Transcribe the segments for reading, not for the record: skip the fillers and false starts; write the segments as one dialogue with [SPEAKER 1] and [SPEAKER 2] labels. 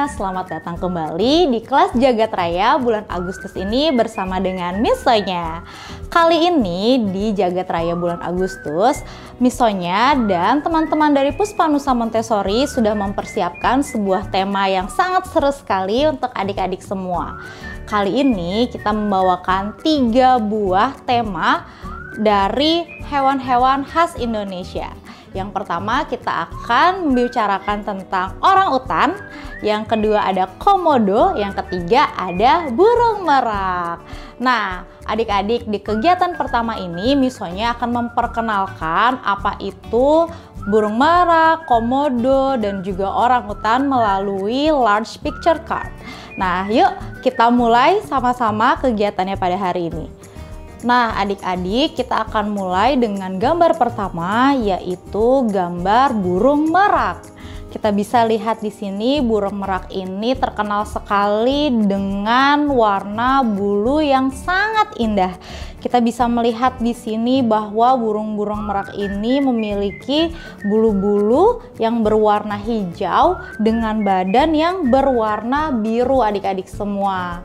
[SPEAKER 1] semuanya, selamat datang kembali di kelas Jagat Raya bulan Agustus ini bersama dengan Miss Sonya. Kali ini di Jagat Raya bulan Agustus, Miss Sonya dan teman-teman dari Puspanusa Montessori sudah mempersiapkan sebuah tema yang sangat seru sekali untuk adik-adik semua. Kali ini kita membawakan 3 buah tema dari hewan-hewan khas Indonesia. Yang pertama kita akan membicarakan tentang orangutan, yang kedua ada komodo, yang ketiga ada burung merak. Nah, adik-adik di kegiatan pertama ini Miss Sonya akan memperkenalkan apa itu burung merak, komodo, dan juga orangutan melalui large picture card. Nah, yuk kita mulai sama-sama kegiatannya pada hari ini. Nah, adik-adik, kita akan mulai dengan gambar pertama, yaitu gambar burung merak. Kita bisa lihat di sini burung merak ini terkenal sekali dengan warna bulu yang sangat indah. Kita bisa melihat di sini bahwa burung-burung merak ini memiliki bulu-bulu yang berwarna hijau dengan badan yang berwarna biru, adik-adik semua.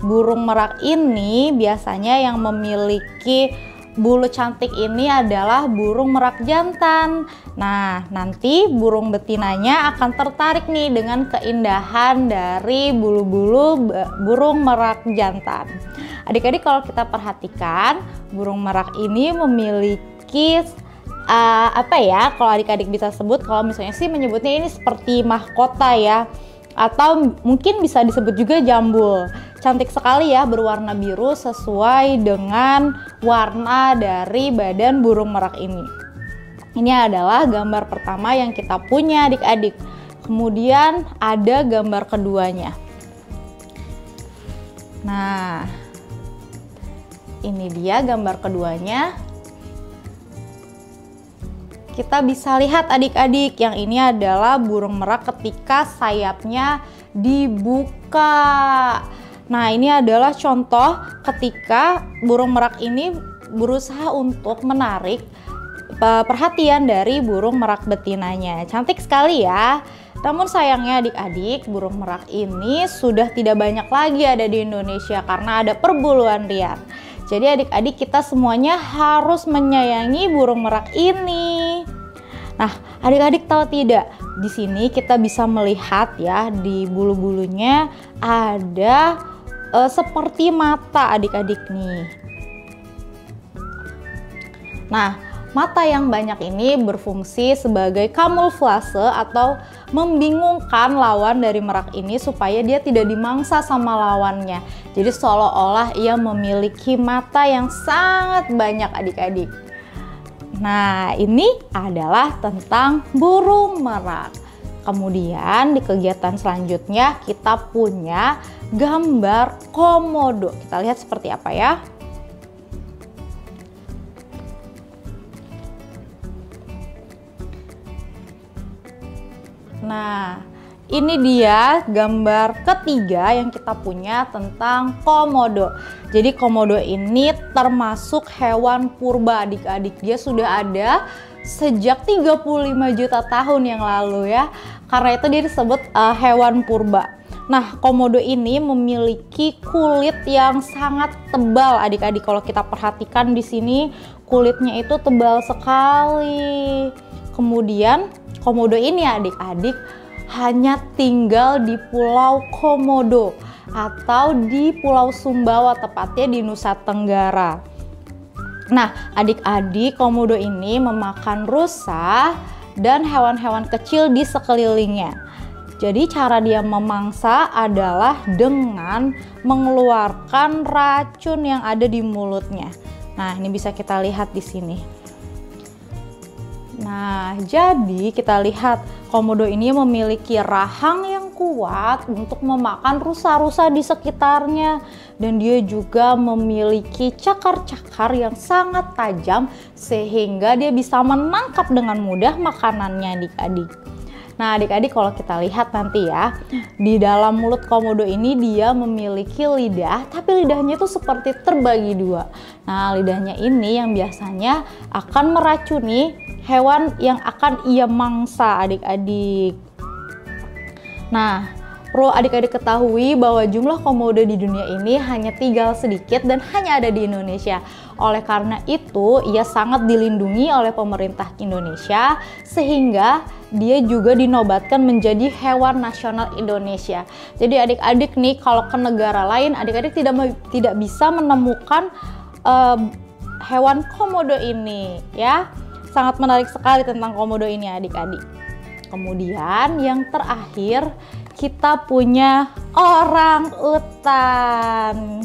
[SPEAKER 1] Burung merak ini biasanya yang memiliki bulu cantik ini adalah burung merak jantan. Nah, nanti burung betinanya akan tertarik nih dengan keindahan dari bulu-bulu burung merak jantan. Adik-adik, kalau kita perhatikan, burung merak ini memiliki kalau adik-adik bisa sebut, kalau misalnya sih menyebutnya ini seperti mahkota ya, atau mungkin bisa disebut juga jambul. Cantik sekali ya, berwarna biru sesuai dengan warna dari badan burung merak ini. Ini adalah gambar pertama yang kita punya adik-adik. Kemudian ada gambar keduanya. Nah, ini dia gambar keduanya. Kita bisa lihat adik-adik, yang ini adalah burung merak ketika sayapnya dibuka. Nah, ini adalah contoh ketika burung merak ini berusaha untuk menarik perhatian dari burung merak betinanya. Cantik sekali ya. Namun sayangnya adik-adik, burung merak ini sudah tidak banyak lagi ada di Indonesia karena ada perburuan liar. Jadi adik-adik, kita semuanya harus menyayangi burung merak ini. Nah, adik-adik tahu tidak? Di sini kita bisa melihat ya, di bulu-bulunya ada seperti mata adik-adik nih. Nah, mata yang banyak ini berfungsi sebagai kamuflase atau membingungkan lawan dari merak ini supaya dia tidak dimangsa sama lawannya. Jadi seolah-olah ia memiliki mata yang sangat banyak adik-adik. Nah, ini adalah tentang burung merak. Kemudian di kegiatan selanjutnya kita punya gambar komodo. Kita lihat seperti apa ya. Nah, ini dia gambar ketiga yang kita punya tentang komodo. Jadi komodo ini termasuk hewan purba adik-adik. Dia sudah ada sejak 35 juta tahun yang lalu ya. Karena itu dia disebut hewan purba. Nah, komodo ini memiliki kulit yang sangat tebal adik-adik. Kalau kita perhatikan di sini, kulitnya itu tebal sekali. Kemudian komodo ini adik-adik hanya tinggal di Pulau Komodo atau di Pulau Sumbawa, tepatnya di Nusa Tenggara. Nah, adik-adik, komodo ini memakan rusa dan hewan-hewan kecil di sekelilingnya. Jadi cara dia memangsa adalah dengan mengeluarkan racun yang ada di mulutnya. Nah, ini bisa kita lihat di sini. Nah, jadi kita lihat komodo ini memiliki rahang yang kuat untuk memakan rusa-rusa di sekitarnya, dan dia juga memiliki cakar-cakar yang sangat tajam sehingga dia bisa menangkap dengan mudah makanannya adik-adik. Nah, adik-adik, kalau kita lihat nanti ya, di dalam mulut komodo ini dia memiliki lidah, tapi lidahnya itu seperti terbagi dua. Nah, lidahnya ini yang biasanya akan meracuni hewan yang akan ia mangsa adik-adik. Nah, Perlu adik-adik ketahui bahwa jumlah komodo di dunia ini hanya tinggal sedikit dan hanya ada di Indonesia. Oleh karena itu, ia sangat dilindungi oleh pemerintah Indonesia sehingga dia juga dinobatkan menjadi hewan nasional Indonesia. Jadi adik-adik nih kalau ke negara lain, adik-adik tidak bisa menemukan hewan komodo ini ya. Sangat menarik sekali tentang komodo ini adik-adik. Kemudian yang terakhir kita punya orang utan.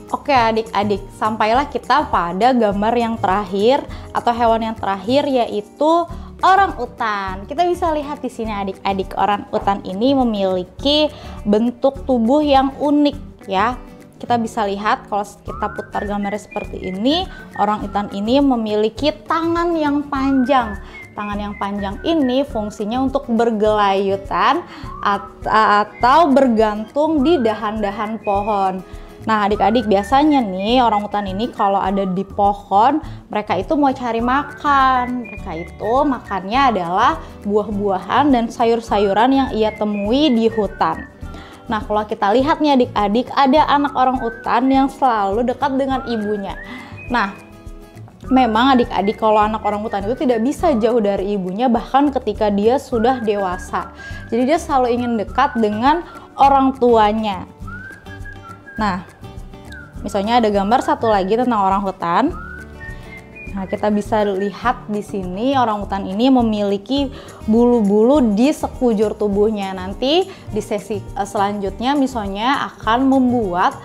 [SPEAKER 1] Oke adik-adik, sampailah kita pada gambar yang terakhir atau hewan yang terakhir yaitu orang utan. Kita bisa lihat di sini adik-adik, orang utan ini memiliki bentuk tubuh yang unik ya. Kita bisa lihat kalau kita putar gambarnya seperti ini, orang utan ini memiliki tangan yang panjang. Tangan yang panjang ini fungsinya untuk bergelayutan atau bergantung di dahan-dahan pohon. Nah adik-adik, biasanya nih orang utan ini kalau ada di pohon, mereka itu mau cari makan. Mereka itu makannya adalah buah-buahan dan sayur-sayuran yang ia temui di hutan. Nah kalau kita lihat nih adik-adik, ada anak orang utan yang selalu dekat dengan ibunya. Nah memang adik-adik kalau anak orang utan itu tidak bisa jauh dari ibunya bahkan ketika dia sudah dewasa. Jadi dia selalu ingin dekat dengan orang tuanya. Nah, misalnya ada gambar satu lagi tentang orang hutan. Nah, kita bisa lihat di sini orang hutan ini memiliki bulu-bulu di sekujur tubuhnya. Nanti di sesi selanjutnya misalnya akan membuat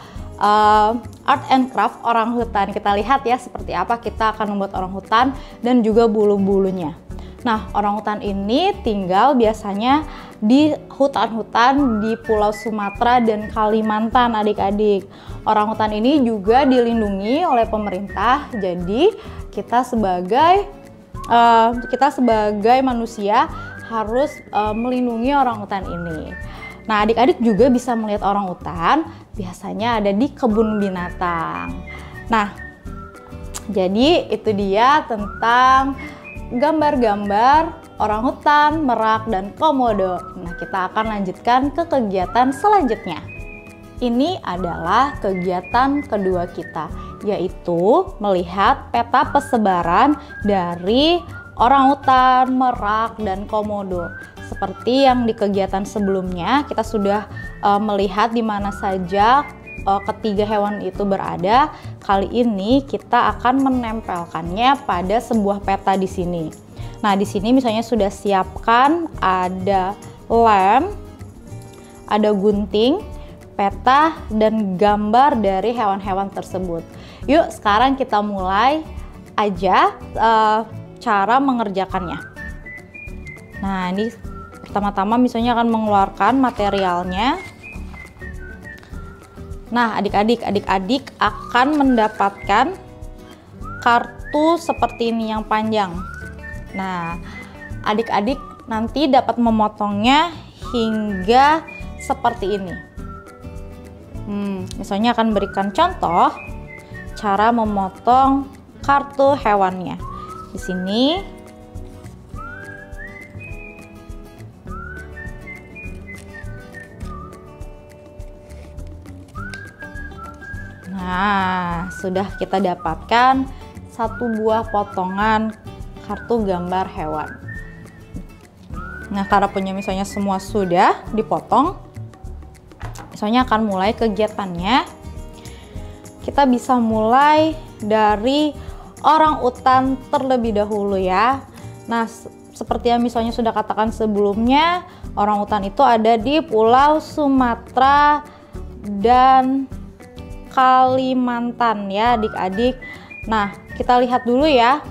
[SPEAKER 1] art and craft orang hutan. Kita lihat ya seperti apa kita akan membuat orang hutan dan juga bulu-bulunya. Nah, orang hutan ini tinggal biasanya di hutan-hutan di Pulau Sumatera dan Kalimantan adik-adik. Orang hutan ini juga dilindungi oleh pemerintah. Jadi kita sebagai manusia harus melindungi orang hutan ini. Nah, adik-adik juga bisa melihat orang hutan biasanya ada di kebun binatang. Nah, jadi itu dia tentang gambar-gambar orang hutan, merak, dan komodo. Nah, kita akan lanjutkan ke kegiatan selanjutnya. Ini adalah kegiatan kedua kita, yaitu melihat peta persebaran dari orang hutan, merak, dan komodo. Seperti yang di kegiatan sebelumnya, kita sudah melihat di mana saja ketiga hewan itu berada. Kali ini kita akan menempelkannya pada sebuah peta di sini. Nah, di sini misalnya sudah siapkan ada lem, ada gunting, peta, dan gambar dari hewan-hewan tersebut. Yuk, sekarang kita mulai aja cara mengerjakannya. Nah, ini pertama-tama misalnya akan mengeluarkan materialnya. Nah, adik-adik akan mendapatkan kartu seperti ini yang panjang. Nah, adik-adik nanti dapat memotongnya hingga seperti ini. Misalnya akan berikan contoh cara memotong kartu hewannya. Di sini nah, sudah kita dapatkan satu buah potongan kartu gambar hewan. Nah, karena punya misalnya semua sudah dipotong, misalnya akan mulai kegiatannya. Kita bisa mulai dari orang utan terlebih dahulu ya. Nah, seperti yang misalnya sudah katakan sebelumnya, orang utan itu ada di Pulau Sumatera dan Kalimantan ya adik-adik. Nah, kita lihat dulu ya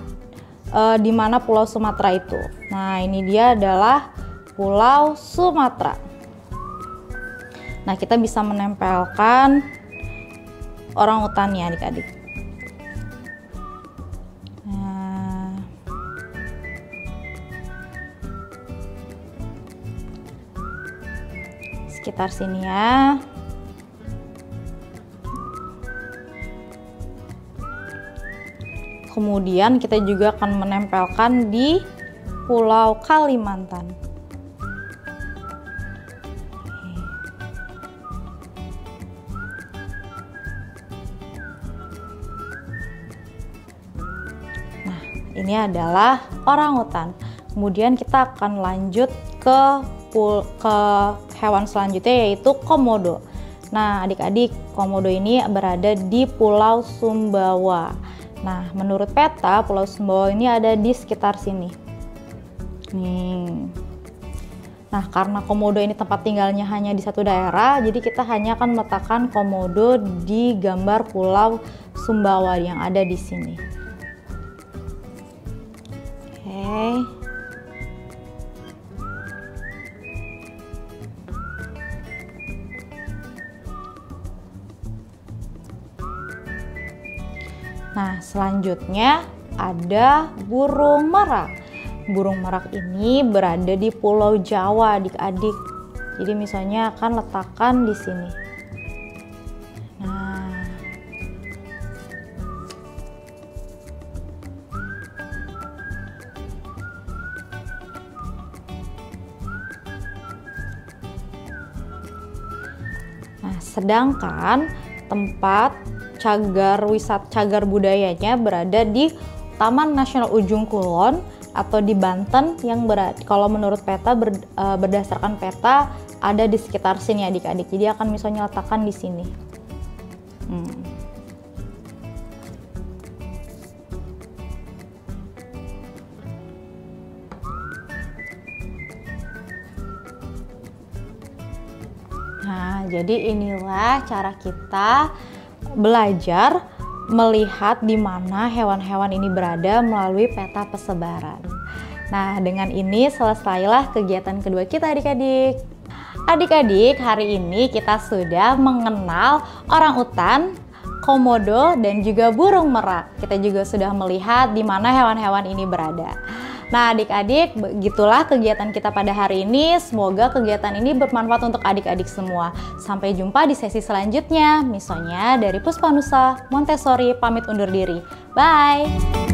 [SPEAKER 1] di mana Pulau Sumatera itu. Nah, ini dia adalah Pulau Sumatera. Nah, kita bisa menempelkan orang utannya adik-adik. Nah, sekitar sini ya. Kemudian kita juga akan menempelkan di Pulau Kalimantan. ini adalah orangutan. Kemudian kita akan lanjut ke hewan selanjutnya, yaitu komodo. Nah, adik-adik, komodo ini berada di Pulau Sumbawa. Nah, menurut peta, Pulau Sumbawa ini ada di sekitar sini. Nih. Nah, karena komodo ini tempat tinggalnya hanya di satu daerah, jadi kita hanya akan meletakkan komodo di gambar Pulau Sumbawa yang ada di sini. Oke. Nah, selanjutnya ada burung merak. Burung merak ini berada di Pulau Jawa, adik-adik. Jadi misalnya akan letakkan di sini. Nah, sedangkan tempat cagar budayanya berada di Taman Nasional Ujung Kulon atau di Banten, yang kalau menurut peta berdasarkan peta ada di sekitar sini adik-adik. Jadi akan misalnya letakkan di sini. Nah, jadi inilah cara kita belajar melihat di mana hewan-hewan ini berada melalui peta persebaran. Nah, dengan ini selesailah kegiatan kedua kita adik-adik. Adik-adik, hari ini kita sudah mengenal orangutan, komodo, dan juga burung merak. Kita juga sudah melihat di mana hewan-hewan ini berada. Nah, adik-adik, begitulah kegiatan kita pada hari ini. Semoga kegiatan ini bermanfaat untuk adik-adik semua. Sampai jumpa di sesi selanjutnya. Misalnya dari Puspanusa Montessori pamit undur diri. Bye!